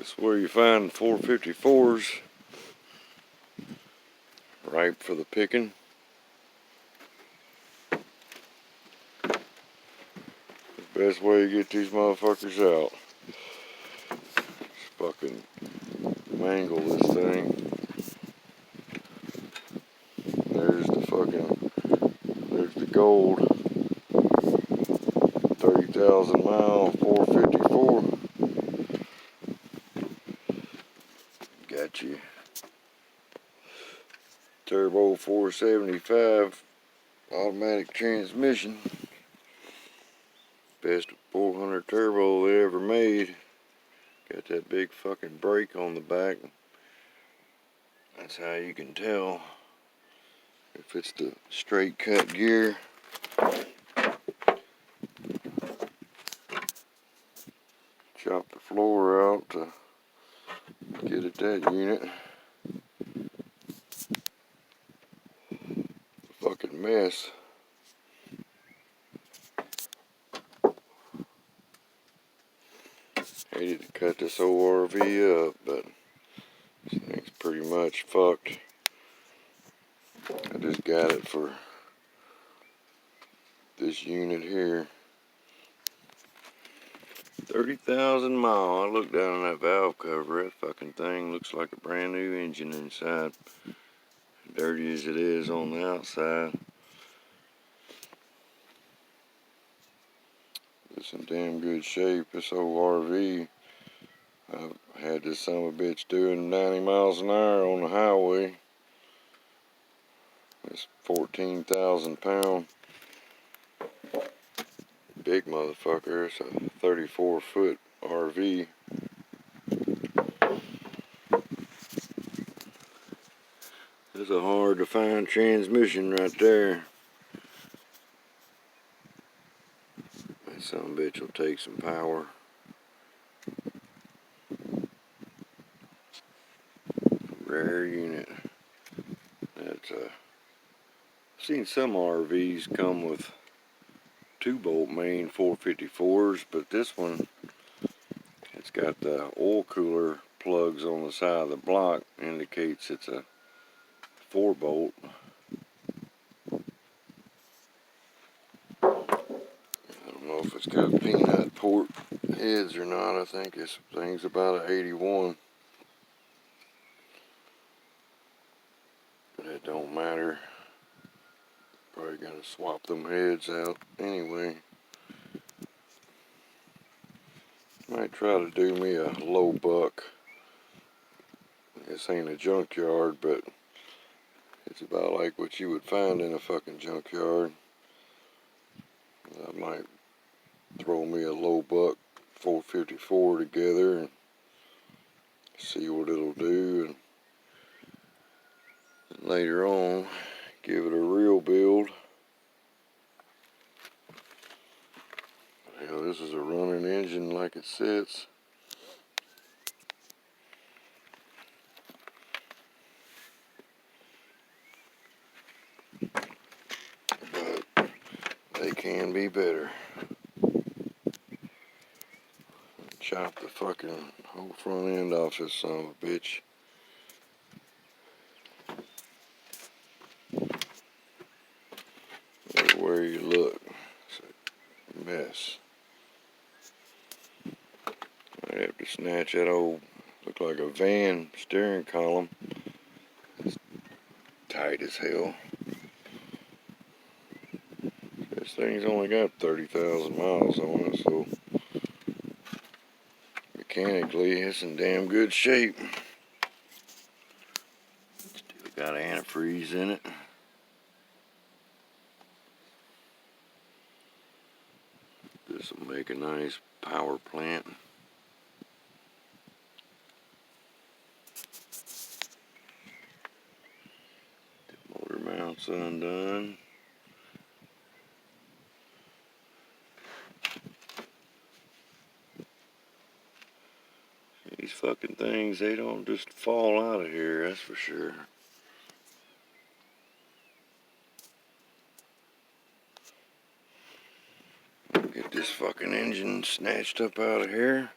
This is where you find 454s ripe for the picking. The best way to get these motherfuckers out. Just fucking mangle this thing. There's the gold. 30,000 mile 454. Got you. Turbo 475 automatic transmission. Best 400 turbo they ever made. Got that big fucking brake on the back. That's how you can tell if it's the straight cut gear. Chop the floor out to get at that unit. Fucking mess. Hated to cut this old RV up, but this thing's pretty much fucked. I just got it for this unit here. 30,000 mile. I looked down on that valve cover. That fucking thing looks like a brand new engine inside. Dirty as it is on the outside. It's in damn good shape. This old RV, I've had this son of a bitch doing 90 miles an hour on the highway. It's 14,000 pound. Big motherfucker. It's a 34 foot RV. It's a hard to find transmission right there. That son of a bitch will take some power. Rare unit. That's I've seen some RVs come with 2-bolt main 454s, but this one, it's got the oil cooler plugs on the side of the block, indicates it's a 4-bolt. I don't know if it's got peanut port heads or not. I think this thing's about an 81. But it don't matter. Probably gotta swap them heads out anyway. Might try to do me a low buck. This ain't a junkyard, but it's about like what you would find in a fucking junkyard. I might throw me a low buck 454 together and see what it'll do, and later on give it a real build. Hell, this is a running engine like it sits. But they can be better. Chop the fucking whole front end off this son of a bitch. Everywhere you look, it's a mess. I have to snatch that old, look like a van steering column. It's tight as hell. This thing's only got 30,000 miles on it, so mechanically it's in damn good shape. Still got antifreeze in it. This will make a nice power plant. The motor mount's undone. These fucking things, they don't just fall out of here, that's for sure. Get this fucking engine snatched up out of here.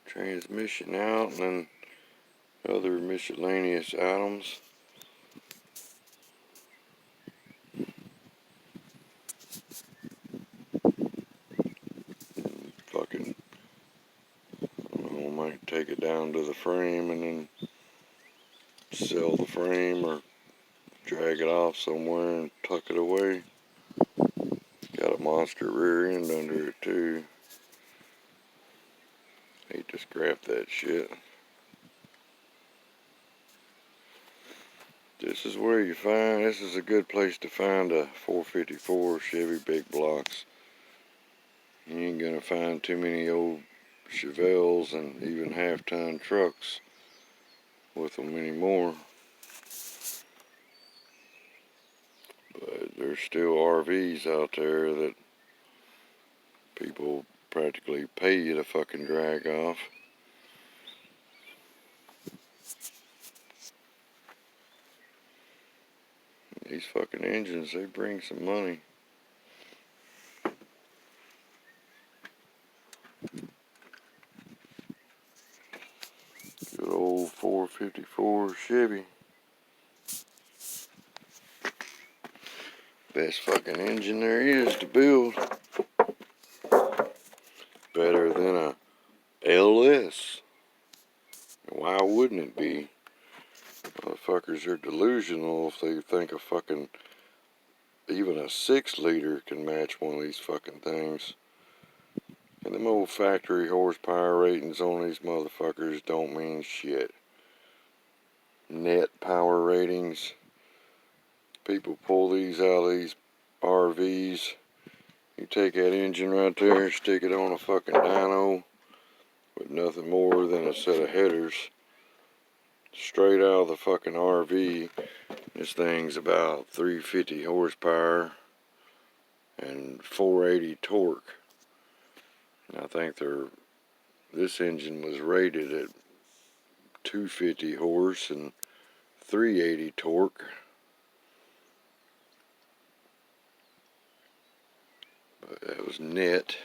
transmission out, and then other miscellaneous items. Fucking, I don't know, might take it down to the frame and then sell the frame or drag it off somewhere and tuck it away. Got a monster rear end under it too. Hate to scrap that shit. This is a good place to find a 454 Chevy big blocks. You ain't gonna find too many old Chevelles and even half-ton trucks with them anymore. But there's still RVs out there that people practically pay you to fucking drag off. These fucking engines, they bring some money. Good old 454 Chevy. Best fucking engine there is to build. Better than a LS. Why wouldn't it be? Motherfuckers are delusional if they think a fucking, even a 6-liter can match one of these fucking things. And them old factory horsepower ratings on these motherfuckers don't mean shit. Net power ratings. People pull these out of these RVs. You take that engine right there, stick it on a fucking dyno with nothing more than a set of headers. Straight out of the fucking RV. This thing's about 350 horsepower and 480 torque. And I think this engine was rated at 250 horse and 380 torque. But that was net.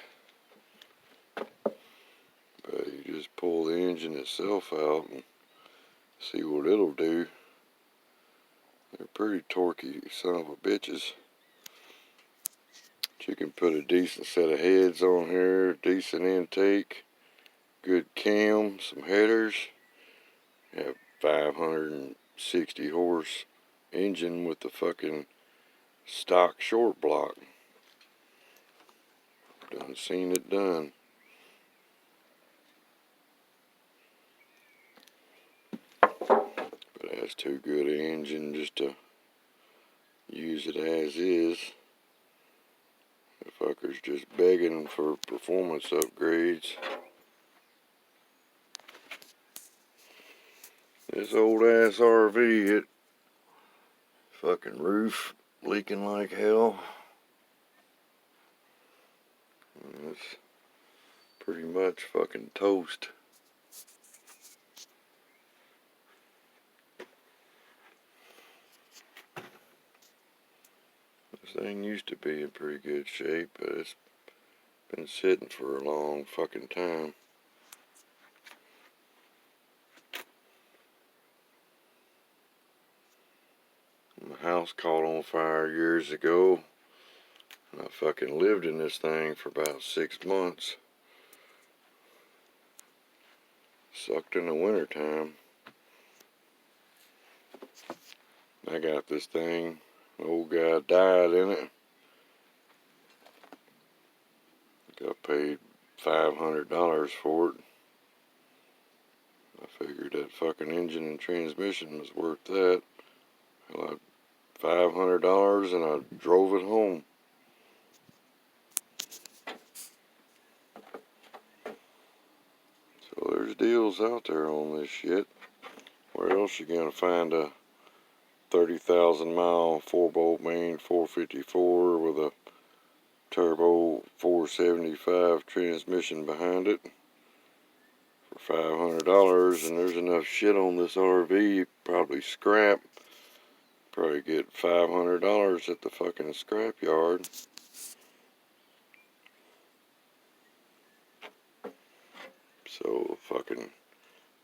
But you just pull the engine itself out and see what it'll do. They're pretty torquey son of a bitches. You can put a decent set of heads on here, decent intake, good cam, some headers. You have 560 horse engine with the fucking stock short block. Done seen it done. But that's too good an engine just to use it as is. The fucker's just begging for performance upgrades. This old ass RV, it fucking roof leaking like hell. And it's pretty much fucking toast. This thing used to be in pretty good shape, but it's been sitting for a long fucking time. My house caught on fire years ago, and I fucking lived in this thing for about 6 months. Sucked in the winter time. I got this thing. An old guy died in it. Got paid $500 for it. I figured that fucking engine and transmission was worth that. Well, $500 and I drove it home. So there's deals out there on this shit. Where else you gonna find a 30,000 mile 4-bolt main 454 with a turbo 475 transmission behind it for $500? And there's enough shit on this RV, probably scrap. Probably get $500 at the fucking scrap yard. So fucking,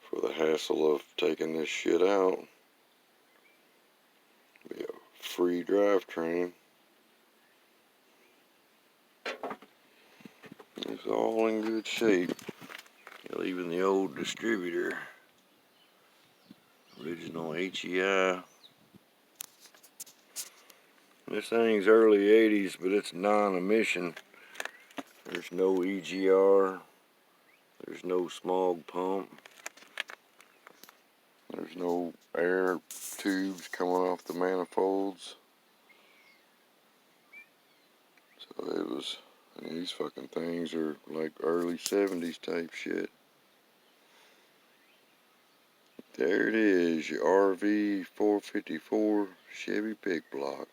for the hassle of taking this shit out, be a free drivetrain. It's all in good shape. Even the old distributor, original HEI. This thing's early 80s, but it's non-emission. There's no EGR. There's no smog pump. There's no air tubes coming off the manifolds. So it was, and these fucking things are like early 70s type shit. There it is, your RV 454 Chevy big block.